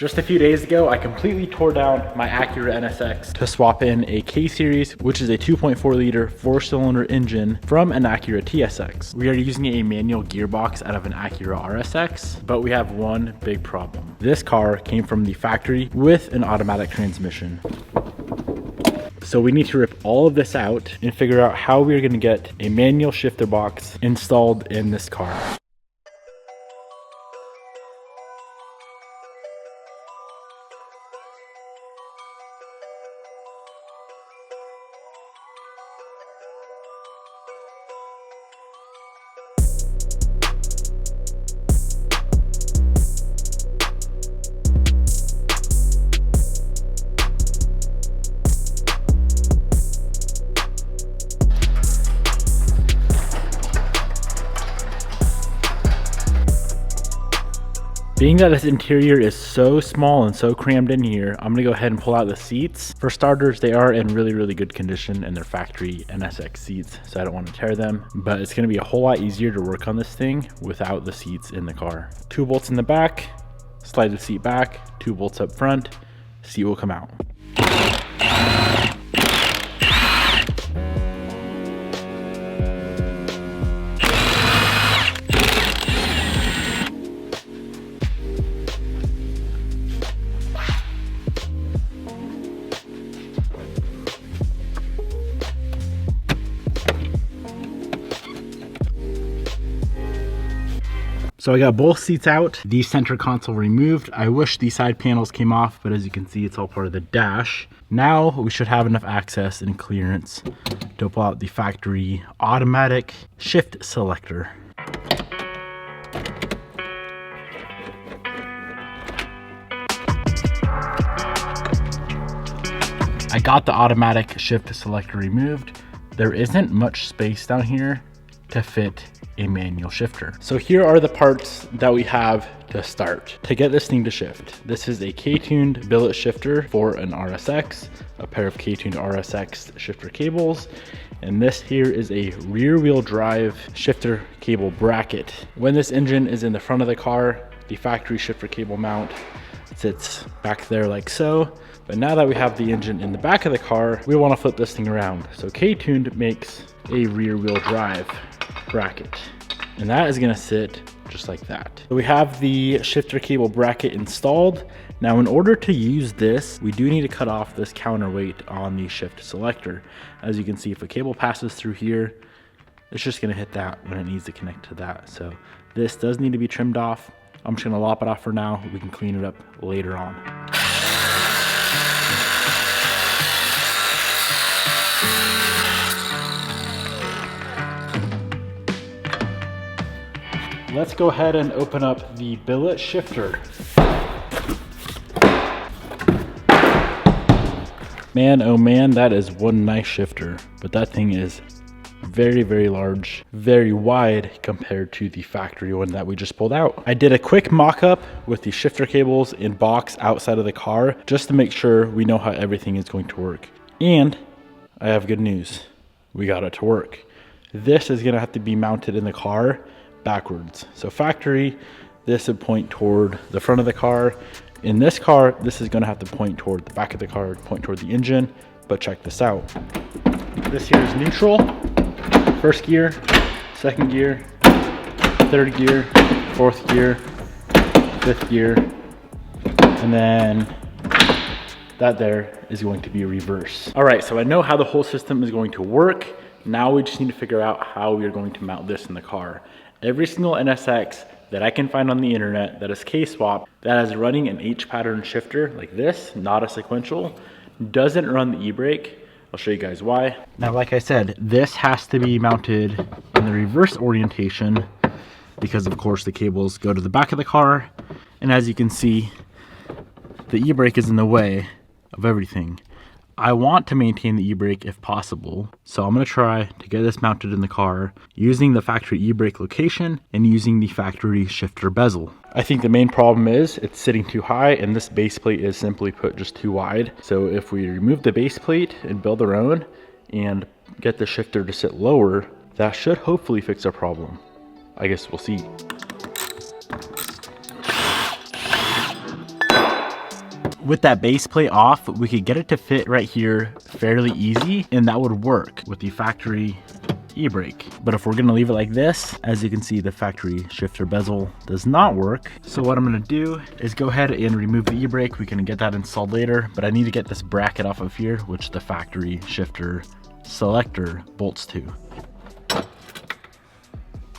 Just a few days ago, I completely tore down my Acura NSX to swap in a K-Series, which is a 2.4 liter 4-cylinder engine from an Acura TSX. We are using a manual gearbox out of an Acura RSX, but we have one big problem. This car came from the factory with an automatic transmission. So we need to rip all of this out and figure out how we are going to get a manual shifter box installed in this car. Being that this interior is so small and so crammed in here, I'm gonna go ahead and pull out the seats. For starters, they are in really good condition and they're factory NSX seats, so I don't want to tear them, but it's gonna be a whole lot easier to work on this thing without the seats in the car. 2 bolts in the back, slide the seat back, 2 bolts up front, seat will come out. So I got both seats out, the center console removed. I wish the side panels came off, but as you can see, it's all part of the dash. Now we should have enough access and clearance to pull out the factory automatic shift selector. I got the automatic shift selector removed. There isn't much space down here to fit a manual shifter. So here are the parts that we have to start to get this thing to shift. This is a K-tuned billet shifter for an RSX, a pair of K-tuned RSX shifter cables, and this here is a rear wheel drive shifter cable bracket. When this engine is in the front of the car, the factory shifter cable mount sits back there like so. But now that we have the engine in the back of the car, we want to flip this thing around. So K-tuned makes a rear wheel drive bracket, and that is going to sit just like that. So we have the shifter cable bracket installed. Now in order to use this, we do need to cut off this counterweight on the shift selector. As you can see, if a cable passes through here, it's just going to hit that when it needs to connect to that. So this does need to be trimmed off. I'm just going to lop it off for now. We can clean it up later on. Let's go ahead and open up the billet shifter. Man, oh man, that is one nice shifter, but that thing is very large, very wide compared to the factory one that we just pulled out. I did a quick mock-up with the shifter cables in box outside of the car just to make sure we know how everything is going to work. And I have good news. We got it to work. This is gonna have to be mounted in the car backwards. So factory, this would point toward the front of the car. In this car, this is going to have to point toward the back of the car, point toward the engine. But check this out. This here is neutral, first gear, second gear, third gear, fourth gear, fifth gear, and then that there is going to be reverse. All right, so I know how the whole system is going to work. Now we just need to figure out how we are going to mount this in the car. Every single NSX that I can find on the internet that is K-swap, that is running an H-pattern shifter like this, not a sequential, doesn't run the e-brake. I'll show you guys why. Now, like I said, this has to be mounted in the reverse orientation because of course the cables go to the back of the car. And as you can see, the e-brake is in the way of everything. I want to maintain the e-brake if possible, so I'm going to try to get this mounted in the car using the factory e-brake location and using the factory shifter bezel. I think the main problem is it's sitting too high and this base plate is simply put just too wide. So if we remove the base plate and build our own and get the shifter to sit lower, that should hopefully fix our problem. I guess we'll see. With that base plate off, we could get it to fit right here fairly easy, and that would work with the factory e-brake. But if we're gonna leave it like this, as you can see, the factory shifter bezel does not work. So what I'm gonna do is go ahead and remove the e-brake. We can get that installed later, but I need to get this bracket off of here, which the factory shifter selector bolts to.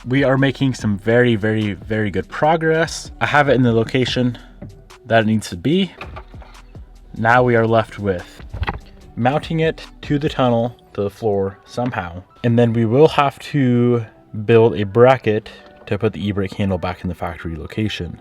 We are making some very, very, very good progress. I have it in the location that it needs to be. Now we are left with mounting it to the tunnel, to the floor somehow. And then we will have to build a bracket to put the e-brake handle back in the factory location.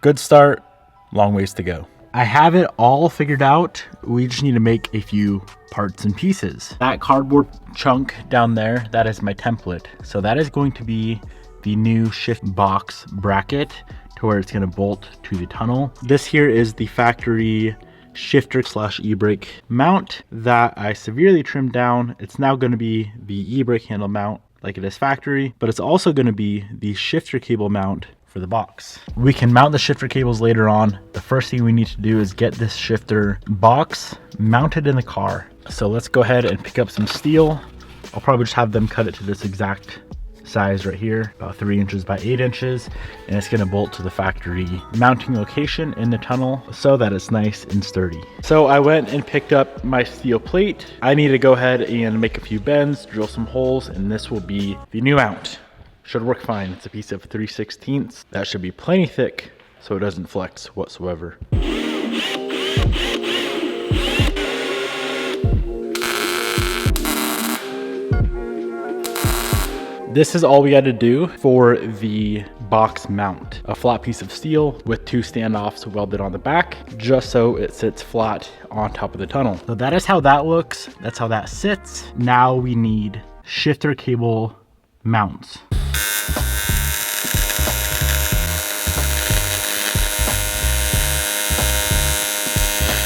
Good start, long ways to go. I have it all figured out. We just need to make a few parts and pieces. That cardboard chunk down there, that is my template. So that is going to be the new shift box bracket to where it's gonna bolt to the tunnel. This here is the factory shifter / e-brake mount that I severely trimmed down. It's now gonna be the e-brake handle mount like it is factory, but it's also gonna be the shifter cable mount for the box. We can mount the shifter cables later on. The first thing we need to do is get this shifter box mounted in the car. So let's go ahead and pick up some steel. I'll probably just have them cut it to this exact size right here, about 3 inches by 8 inches, and it's going to bolt to the factory mounting location in the tunnel so that it's nice and sturdy. So I went and picked up my steel plate. I need to go ahead and make a few bends, drill some holes, and this will be the new mount. Should work fine. It's a piece of 3/16. That should be plenty thick so it doesn't flex whatsoever. This is all we had to do for the box mount. A flat piece of steel with 2 standoffs welded on the back, just so it sits flat on top of the tunnel. So that is how that looks. That's how that sits. Now we need shifter cable mounts.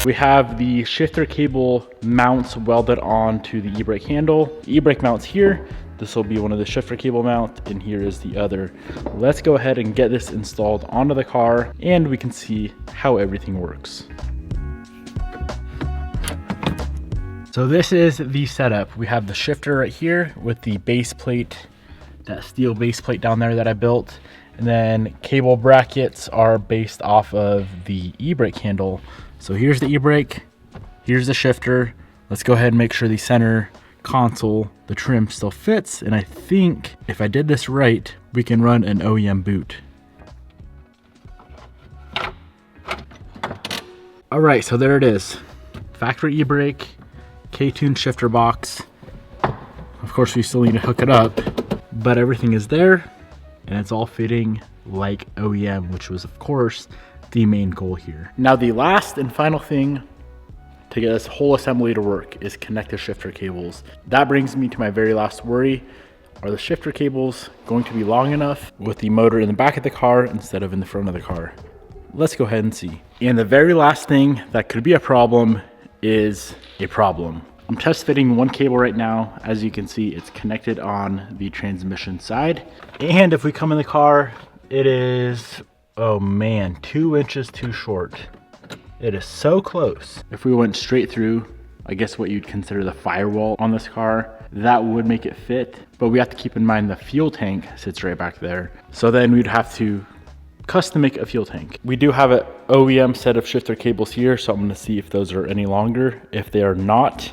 We have the shifter cable mounts welded onto the e-brake handle. The e-brake mounts here. This will be one of the shifter cable mounts, and here is the other. Let's go ahead and get this installed onto the car, and we can see how everything works. So this is the setup. We have the shifter right here with the base plate, that steel base plate down there that I built. And then cable brackets are based off of the e-brake handle. So here's the e-brake, here's the shifter. Let's go ahead and make sure the center console, the trim still fits. And I think if I did this right, we can run an OEM boot. All right, so there it is. Factory e-brake, K-tune shifter box. Of course, we still need to hook it up, but everything is there and it's all fitting like OEM, which was of course the main goal here. Now the last and final thing to get this whole assembly to work is connect the shifter cables. That brings me to my very last worry. Are the shifter cables going to be long enough with the motor in the back of the car instead of in the front of the car? Let's go ahead and see. And the very last thing that could be a problem is a problem. I'm test fitting one cable right now. As you can see, it's connected on the transmission side. And if we come in the car, it is, oh man, 2 inches too short. It is so close. If we went straight through, I guess what you'd consider the firewall on this car, that would make it fit. But we have to keep in mind the fuel tank sits right back there. So then we'd have to custom make a fuel tank. We do have an OEM set of shifter cables here, so I'm gonna see if those are any longer. If they are not,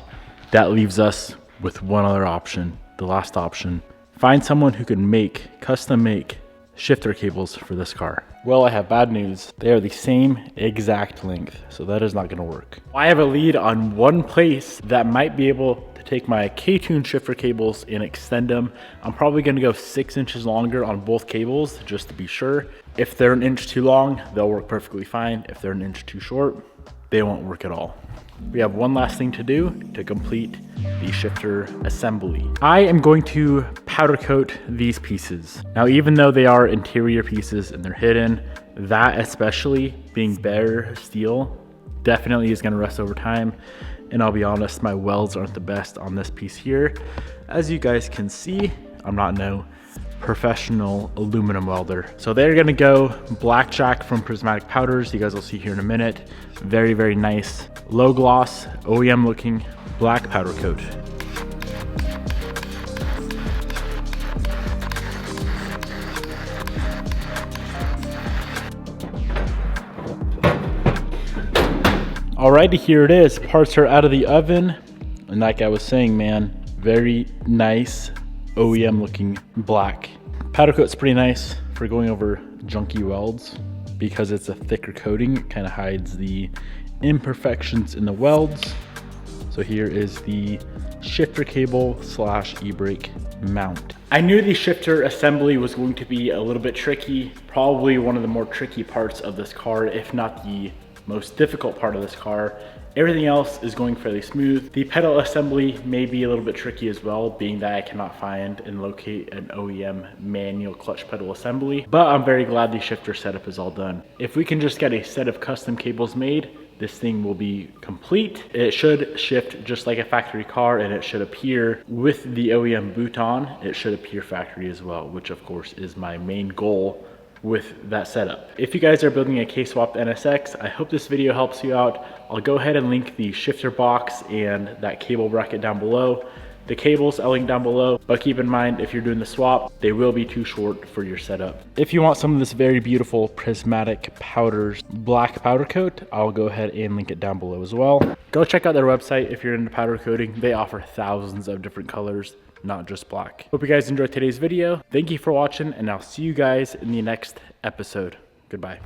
that leaves us with one other option, the last option. Find someone who can custom make shifter cables for this car. Well, I have bad news. They are the same exact length, so that is not gonna work. I have a lead on one place that might be able to take my K-tune shifter cables and extend them. I'm probably gonna go 6 inches longer on both cables just to be sure. If they're an inch too long, they'll work perfectly fine. If they're an inch too short, they won't work at all. We have one last thing to do to complete the shifter assembly. I am going to powder coat these pieces. Now, even though they are interior pieces and they're hidden, that especially being bare steel definitely is gonna rust over time. And I'll be honest, my welds aren't the best on this piece here. As you guys can see, I'm not no professional aluminum welder. So they're gonna go blackjack from Prismatic Powders. You guys will see here in a minute. Very, very nice, low gloss, OEM looking black powder coat. Alrighty, here it is. Parts are out of the oven. And like I was saying, man, very nice OEM looking black. Powder coat's pretty nice for going over junky welds because it's a thicker coating. It kind of hides the imperfections in the welds. So here is the shifter cable / e-brake mount. I knew the shifter assembly was going to be a little bit tricky, probably one of the more tricky parts of this car, if not the most difficult part of this car. Everything else is going fairly smooth. The pedal assembly may be a little bit tricky as well, being that I cannot find and locate an OEM manual clutch pedal assembly, but I'm very glad the shifter setup is all done. If we can just get a set of custom cables made, this thing will be complete. It should shift just like a factory car, and it should appear with the OEM boot on. It should appear factory as well, which of course is my main goal with that setup. If you guys are building a K-swap NSX, I hope this video helps you out. I'll go ahead and link the shifter box and that cable bracket down below. The cables I'll link down below, but keep in mind if you're doing the swap, they will be too short for your setup. If you want some of this very beautiful Prismatic Powders black powder coat, I'll go ahead and link it down below as well. Go check out their website if you're into powder coating. They offer thousands of different colors, not just black. Hope you guys enjoyed today's video. Thank you for watching, and I'll see you guys in the next episode. Goodbye.